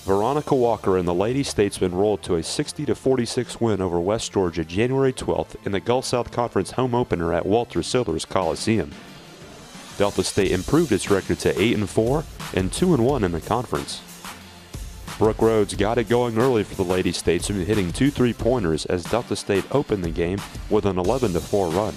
Veronica Walker and the Lady Statesmen rolled to a 60-46 win over West Georgia January 12th in the Gulf South Conference home opener at Walter Sillars Coliseum. Delta State improved its record to 8-4 and 2-1 in the conference. Brooke Rhodes got it going early for the Lady Statesmen, hitting 2 3-pointers as Delta State opened the game with an 11-4 run.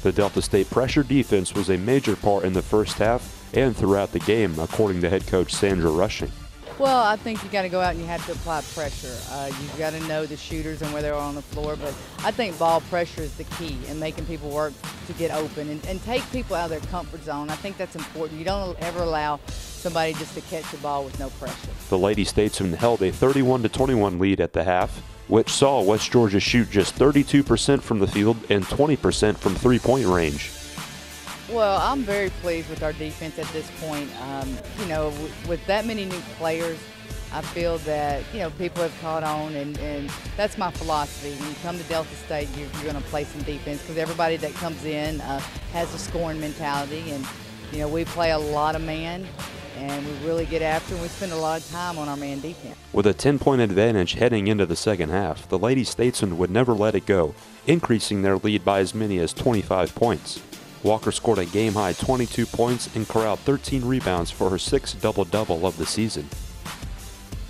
The Delta State pressure defense was a major part in the first half and throughout the game, according to head coach Sandra Rushing. Well, I think you got to go out and you have to apply pressure. You've got to know the shooters and where they're on the floor, but I think ball pressure is the key in making people work to get open and take people out of their comfort zone. I think that's important. You don't ever allow somebody just to catch the ball with no pressure. The Lady Statesmen held a 31-21 lead at the half, which saw West Georgia shoot just 32% from the field and 20% from three-point range. Well, I'm very pleased with our defense at this point. You know, with that many new players, I feel that, you know, people have caught on, and that's my philosophy. When you come to Delta State, you're going to play some defense because everybody that comes in has a scoring mentality, and, you know, we play a lot of man, and we really get after, and we spend a lot of time on our man defense. With a 10-point advantage heading into the second half, the Lady Statesmen would never let it go, increasing their lead by as many as 25 points. Walker scored a game-high 22 points and corralled 13 rebounds for her 6th double-double of the season.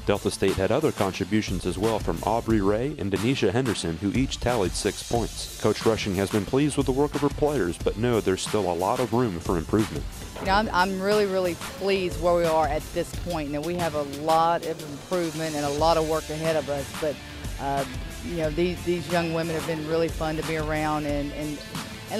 Delta State had other contributions as well from Aubrey Ray and Denisha Henderson, who each tallied 6 points. Coach Rushing has been pleased with the work of her players, but know there's still a lot of room for improvement. You know, I'm really pleased where we are at this point. Now, we have a lot of improvement and a lot of work ahead of us, but you know, these young women have been really fun to be around and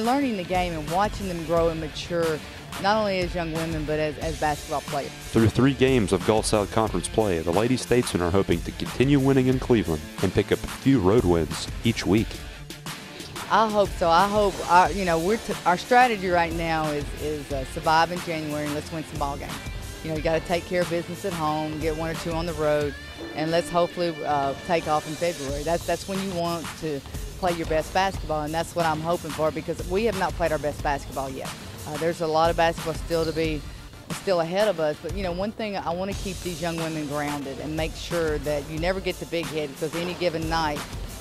learning the game and watching them grow and mature, not only as young women, but as basketball players. Through 3 games of Gulf South Conference play, the Lady Statesmen are hoping to continue winning in Cleveland and pick up a few road wins each week. I hope so. I hope, you know, our strategy right now is survive in January and let's win some ball games. You know, you got to take care of business at home, get 1 or 2 on the road, and let's hopefully take off in February. That's when you want to play your best basketball, and that's what I'm hoping for, because we have not played our best basketball yet. There's a lot of basketball still ahead of us, but you know, one thing, I want to keep these young women grounded and make sure that you never get to big head, because any given night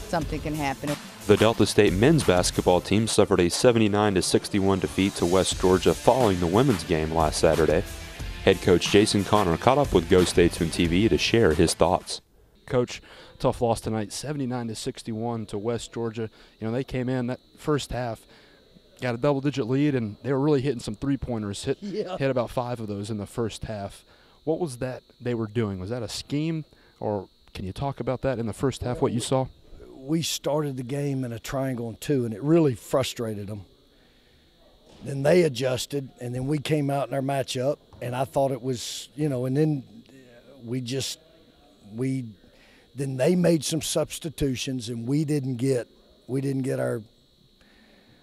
something can happen. The Delta State men's basketball team suffered a 79-61 defeat to West Georgia following the women's game last Saturday. Head coach Jason Connor caught up with Go Statesmen TV to share his thoughts. Coach, tough loss tonight, 79-61 to West Georgia. You know, they came in that first half, got a double-digit lead, and they were really hitting some three-pointers. Hit about 5 of those in the first half. What was that they were doing? Was that a scheme, or can you talk about that in the first half, what you saw? We started the game in a triangle and 2, and it really frustrated them. Then they adjusted, and then we came out in our matchup, and I thought it was, you know, and then then they made some substitutions, and we didn't get our.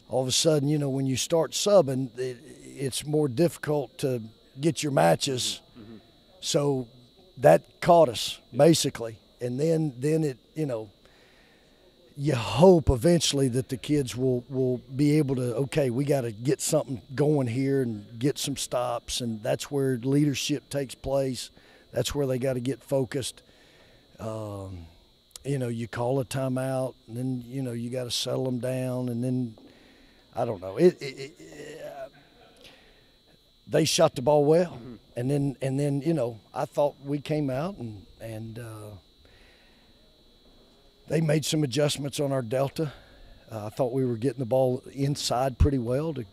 All of a sudden, you know, when you start subbing, it's more difficult to get your matches. Mm-hmm. So that caught us basically, and then it, you know, you hope eventually that the kids will be able to, okay, we got to get something going here and get some stops, and that's where leadership takes place. That's where they got to get focused. You know, you call a timeout, and then, you know, you got to settle them down, and then, I don't know. They shot the ball well, mm-hmm. and then, you know, I thought we came out and they made some adjustments on our Delta. I thought we were getting the ball inside pretty well to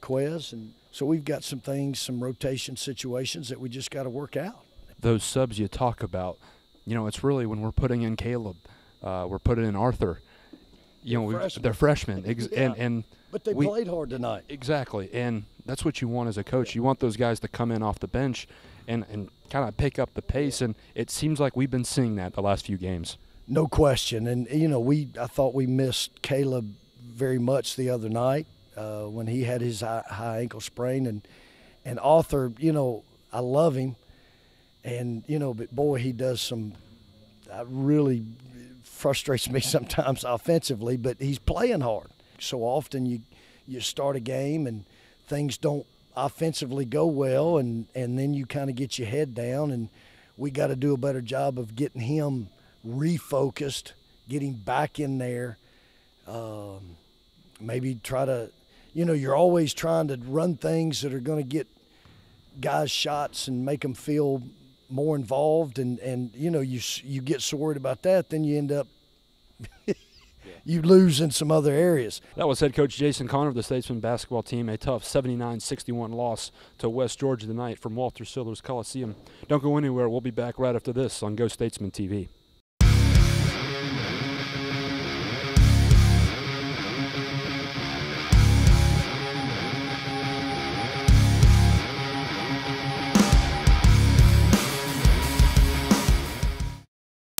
Quez, and so we've got some things, some rotation situations that we just got to work out. Those subs you talk about, you know, it's really when we're putting in Caleb, we're putting in Arthur. You know, they're freshmen, and but they played hard tonight. Exactly, and that's what you want as a coach. You want those guys to come in off the bench and kind of pick up the pace, and it seems like we've been seeing that the last few games. No question, and you know, I thought we missed Caleb very much the other night when he had his high ankle sprain, and Arthur, you know, I love him, and you know, but boy, he does some really frustrates me sometimes offensively, but he's playing hard. So often you start a game and things don't offensively go well, and then you kind of get your head down, and we got to do a better job of getting him refocused, getting back in there. Maybe try to, you're always trying to run things that are going to get guys shots and make them feel more involved, and you get so worried about that, then you end up you lose in some other areas. That was head coach Jason Connor of the Statesmen basketball team. A tough 79-61 loss to West Georgia tonight from Walter Sillars Coliseum. Don't go anywhere. We'll be back right after this on Go Statesmen TV.